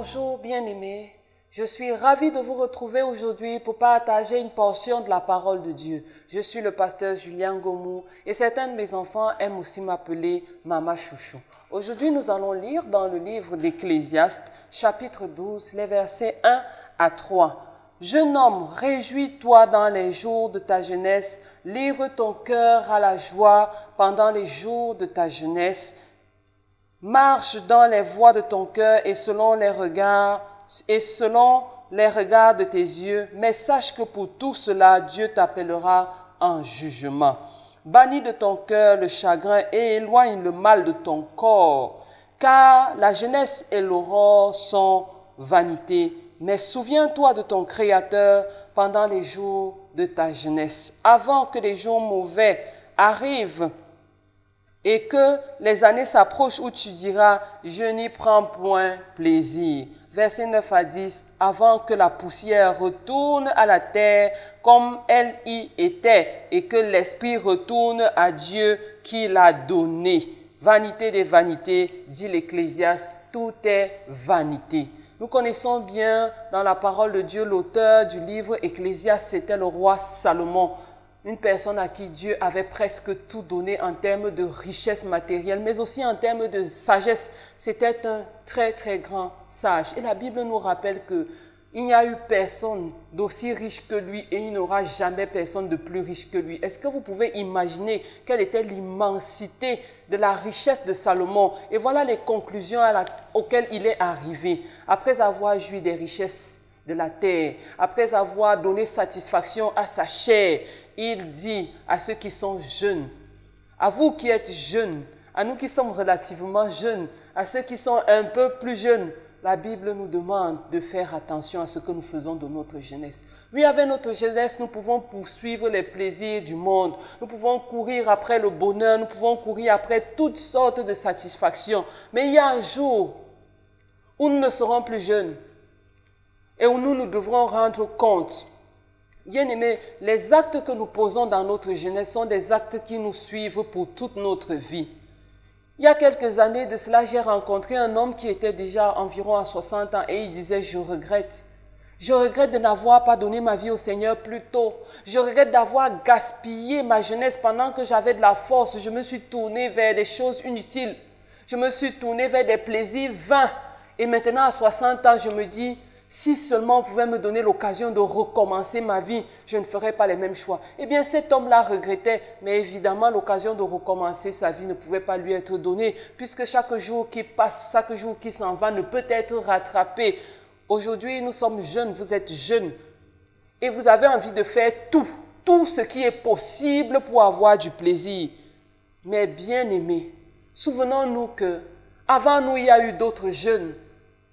Bonjour bien-aimés, je suis ravie de vous retrouver aujourd'hui pour partager une portion de la parole de Dieu. Je suis le pasteur Julien Gomou et certains de mes enfants aiment aussi m'appeler Mama Chouchou. Aujourd'hui, nous allons lire dans le livre d'Ecclésiaste, chapitre 12, les versets 1 à 3. Jeune homme, réjouis-toi dans les jours de ta jeunesse, livre ton cœur à la joie pendant les jours de ta jeunesse. Marche dans les voies de ton cœur et selon les regards de tes yeux, mais sache que pour tout cela, Dieu t'appellera en jugement. Bannis de ton cœur le chagrin et éloigne le mal de ton corps, car la jeunesse et l'aurore sont vanité. Mais souviens-toi de ton Créateur pendant les jours de ta jeunesse, avant que les jours mauvais arrivent et que les années s'approchent où tu diras « je n'y prends point plaisir ». Versets 9 à 10, avant que la poussière retourne à la terre comme elle y était et que l'esprit retourne à Dieu qui l'a donné. Vanité des vanités, dit l'Ecclésiaste, tout est vanité. Nous connaissons bien dans la parole de Dieu l'auteur du livre Ecclésiaste, c'était le roi Salomon. Une personne à qui Dieu avait presque tout donné en termes de richesse matérielle, mais aussi en termes de sagesse. C'était un très très grand sage. Et la Bible nous rappelle qu'il n'y a eu personne d'aussi riche que lui et il n'y aura jamais personne de plus riche que lui. Est-ce que vous pouvez imaginer quelle était l'immensité de la richesse de Salomon? Et voilà les conclusions auxquelles il est arrivé. Après avoir joui des richesses de la terre, après avoir donné satisfaction à sa chair, il dit à ceux qui sont jeunes, à vous qui êtes jeunes, à nous qui sommes relativement jeunes, à ceux qui sont un peu plus jeunes, la Bible nous demande de faire attention à ce que nous faisons de notre jeunesse. Oui, avec notre jeunesse, nous pouvons poursuivre les plaisirs du monde, nous pouvons courir après le bonheur, nous pouvons courir après toutes sortes de satisfactions. Mais il y a un jour où nous ne serons plus jeunes et où nous devrons rendre compte. Bien-aimés, les actes que nous posons dans notre jeunesse sont des actes qui nous suivent pour toute notre vie. Il y a quelques années de cela, j'ai rencontré un homme qui était déjà environ à 60 ans et il disait « Je regrette. Je regrette de n'avoir pas donné ma vie au Seigneur plus tôt. Je regrette d'avoir gaspillé ma jeunesse pendant que j'avais de la force. Je me suis tourné vers des choses inutiles. Je me suis tourné vers des plaisirs vains. Et maintenant, à 60 ans, je me dis « Si seulement on pouvait me donner l'occasion de recommencer ma vie, je ne ferais pas les mêmes choix. » Eh bien, cet homme-là regrettait, mais évidemment, l'occasion de recommencer sa vie ne pouvait pas lui être donnée, puisque chaque jour qui passe, chaque jour qui s'en va ne peut être rattrapé. Aujourd'hui, nous sommes jeunes, vous êtes jeunes, et vous avez envie de faire tout ce qui est possible pour avoir du plaisir. Mais bien aimés, souvenons-nous que avant nous, il y a eu d'autres jeunes.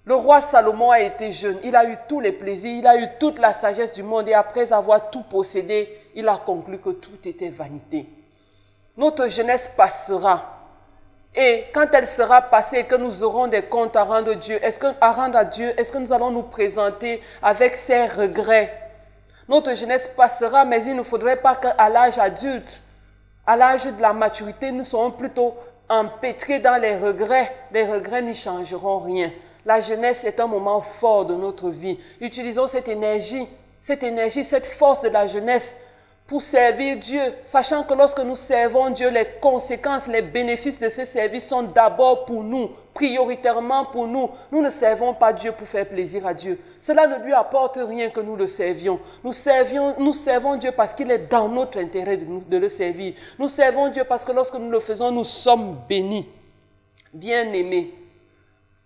Le roi Salomon a été jeune, il a eu tous les plaisirs, il a eu toute la sagesse du monde et après avoir tout possédé, il a conclu que tout était vanité. Notre jeunesse passera et quand elle sera passée et que nous aurons des comptes à rendre à Dieu, est-ce que nous allons nous présenter avec ces regrets? Notre jeunesse passera, mais il ne faudrait pas qu'à l'âge adulte, à l'âge de la maturité, nous serons plutôt empêtrés dans les regrets. Les regrets n'y changeront rien. La jeunesse est un moment fort de notre vie. Utilisons cette énergie, cette force de la jeunesse pour servir Dieu, sachant que lorsque nous servons Dieu, les conséquences, les bénéfices de ce service sont d'abord pour nous, prioritairement pour nous. Nous ne servons pas Dieu pour faire plaisir à Dieu. Cela ne lui apporte rien que nous le servions. Nous servons Dieu parce qu'il est dans notre intérêt de le servir. Nous servons Dieu parce que lorsque nous le faisons, nous sommes bénis. Bien-aimés.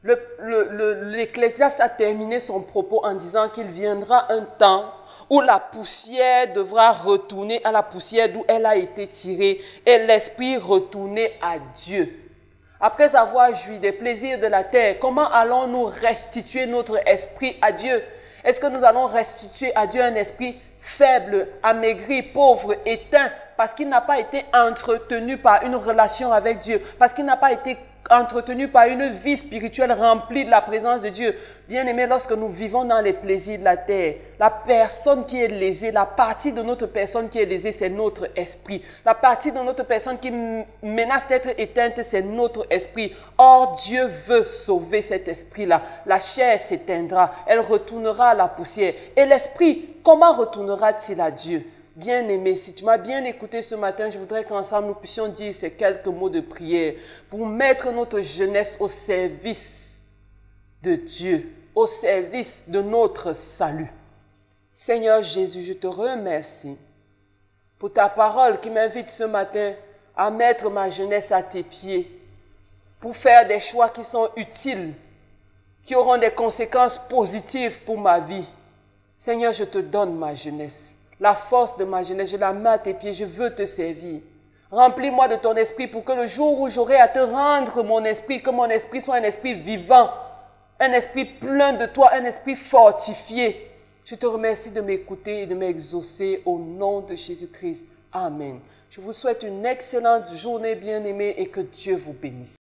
L'Ecclésiaste a terminé son propos en disant qu'il viendra un temps où la poussière devra retourner à la poussière d'où elle a été tirée et l'esprit retourner à Dieu. Après avoir joui des plaisirs de la terre, comment allons-nous restituer notre esprit à Dieu? Est-ce que nous allons restituer à Dieu un esprit faible, amaigri, pauvre, éteint, parce qu'il n'a pas été entretenu par une relation avec Dieu, parce qu'il n'a pas été entretenu par une vie spirituelle remplie de la présence de Dieu. Bien-aimés, lorsque nous vivons dans les plaisirs de la terre, la personne qui est lésée, la partie de notre personne qui est lésée, c'est notre esprit. La partie de notre personne qui menace d'être éteinte, c'est notre esprit. Or, Dieu veut sauver cet esprit-là. La chair s'éteindra, elle retournera à la poussière. Et l'esprit, comment retournera-t-il à Dieu? Bien-aimé, si tu m'as bien écouté ce matin, je voudrais qu'ensemble nous puissions dire ces quelques mots de prière pour mettre notre jeunesse au service de Dieu, au service de notre salut. Seigneur Jésus, je te remercie pour ta parole qui m'invite ce matin à mettre ma jeunesse à tes pieds, pour faire des choix qui sont utiles, qui auront des conséquences positives pour ma vie. Seigneur, je te donne ma jeunesse. La force de ma jeunesse, je la mets à tes pieds, je veux te servir. Remplis-moi de ton esprit pour que le jour où j'aurai à te rendre mon esprit, que mon esprit soit un esprit vivant, un esprit plein de toi, un esprit fortifié. Je te remercie de m'écouter et de m'exaucer au nom de Jésus-Christ. Amen. Je vous souhaite une excellente journée, bien-aimés, et que Dieu vous bénisse.